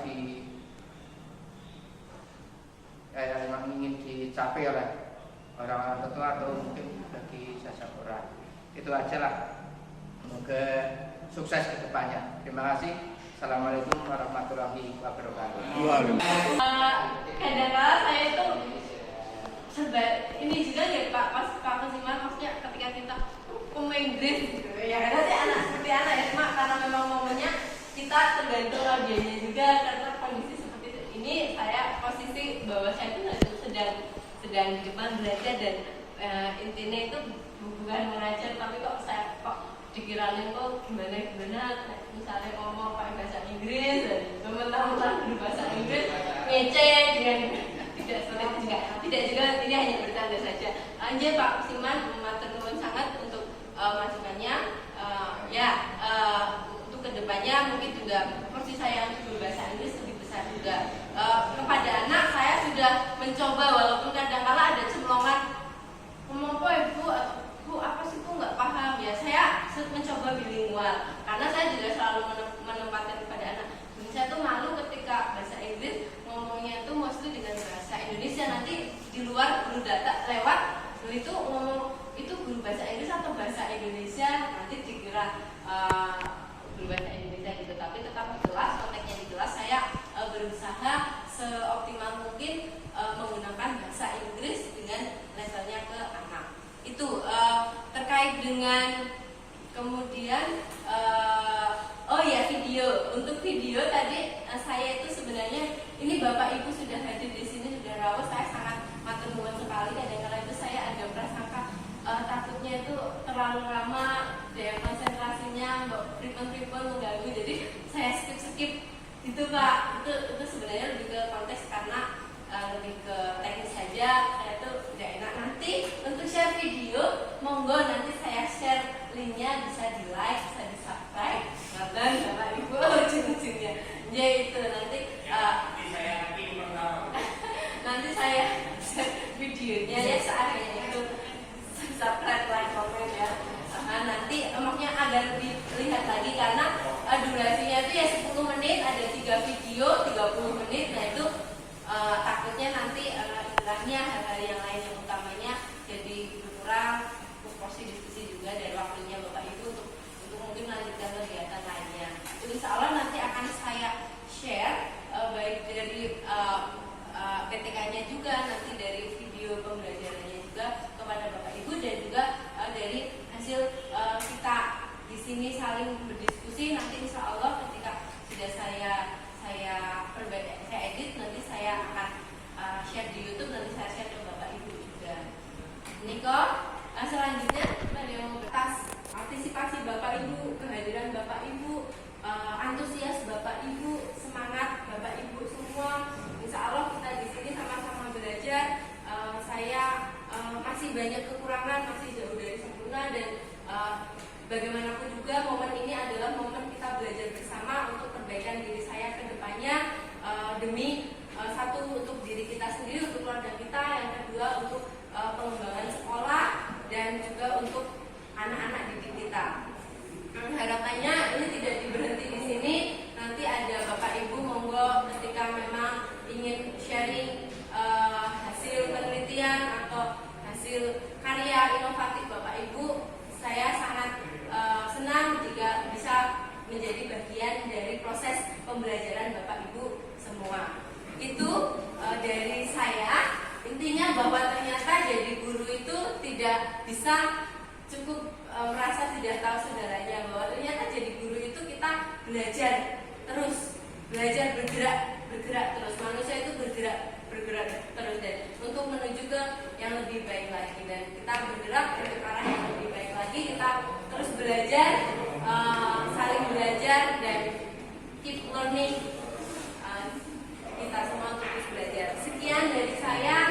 yang ingin dicapai oleh orang-orang tertentu atau mungkin bagi seseorang. Itu aja lah. Semoga sukses ke depannya. Terima kasih. Assalamualaikum warahmatullahi wabarakatuh. Kadang-kadang saya itu ini juga ya Pak Kasiman, maksudnya ketika kita Inggris gitu ya, kadang sih anak seperti anak ya, cuma karena memang momennya kita tergantung audionya juga, karena kondisi seperti ini saya posisi bahwa saya itu sedang di depan belajar dan intinya itu bukan mengajar, tapi kok saya dikirain kok gimana misalnya ngomong pakai bahasa Inggris dan mentang-mentang berbahasa Inggris ngece dengan tidak juga ini hanya bercanda saja. Lanjut Pak Siman, matur nuwun sangat untuk masukannya. Untuk kedepannya mungkin juga porsi saya untuk berbahasa Inggris lebih besar juga. Kepada anak saya sudah mencoba, walaupun kadang-kala ada cemplongan ngomong kok ibu bu apa sih kok nggak paham ya, saya mencoba bilingual karena saya juga selalu menempatkan kepada anak. Saya tuh malu ketika bahasa Inggris ngomongnya itu mostly dengan bahasa Indonesia, nanti di luar guru data lewat itu ngomong itu guru bahasa Inggris atau bahasa Indonesia, nanti dikira guru bahasa Indonesia gitu, tapi tetap jelas konteksnya jelas. Saya berusaha seoptimal mungkin menggunakan bahasa Inggris dengan levelnya ke anak. Itu terkait dengan kemudian video. Untuk video tadi saya itu sebenarnya ini Bapak Ibu sudah hadir di sini, sudah rawuh, saya sangat matur nuwun sekali. Kadang-kadang itu saya ada prasangka takutnya itu terlalu lama, daya konsentrasinya frequent mengganggu, jadi saya skip itu Pak. Itu sebenarnya lebih ke konteks karena lebih ke teknis saja. Saya tuh tidak enak. Nanti untuk share video, monggo nanti saya share linknya, bisa di like, bisa di subscribe. Dan Bapak Ibu ujung-ujungnya, ya itu nanti nanti saya share videonya ya seadanya itu, subscribe, like, komen ya. Nanti maksudnya agar dilihat lagi karena durasinya itu ya 10 menit, ada 3 video 30 menit. Nah itu takutnya nanti istilahnya hal-hal yang lain yang utamanya jadi berkurang, porsi diskusi juga dari waktunya Bapak Ibu untuk mungkin melanjutkan kegiatan lainnya. Jadi insya Allah nanti akan saya share baik dari PTK-nya juga, nanti dari video pembelajarannya juga kepada Bapak Ibu, dan juga dari hasil kita di sini saling berdiskusi. Nanti insya Allah ketika sudah saya edit, nanti saya akan share di YouTube, nanti saya share ke Bapak Ibu juga. Ini kok selanjutnya atas partisipasi Bapak Ibu, kehadiran Bapak Ibu, antusias Bapak Ibu, semangat Bapak Ibu semua. Insya Allah kita di sini sama-sama belajar. Saya masih banyak kekurangan, masih jauh dari sempurna, dan bagaimanapun juga momen ini adalah momen kita belajar bersama untuk perbaikan diri saya ke depannya, demi satu untuk diri kita sendiri, untuk keluarga kita, yang kedua untuk pengembangan sekolah, dan juga untuk anak-anak didik kita. Harapannya ini tidak berhenti di sini, nanti ada Bapak Ibu monggo ketika memang ingin sharing hasil penelitian atau hasil karya inovatif Bapak Ibu, saya sangat senang jika bisa menjadi bagian dari proses pembelajaran Bapak Ibu semua. Itu dari saya. Intinya bahwa ternyata jadi guru itu tidak bisa cukup merasa tidak tahu saudaranya, bahwa ternyata jadi guru itu kita belajar terus, belajar bergerak terus. Manusia itu bergerak terus, dan untuk kita bergerak ke arah yang lebih baik lagi. Kita terus belajar, saling belajar dan keep learning. Kita semua terus belajar. Sekian dari saya.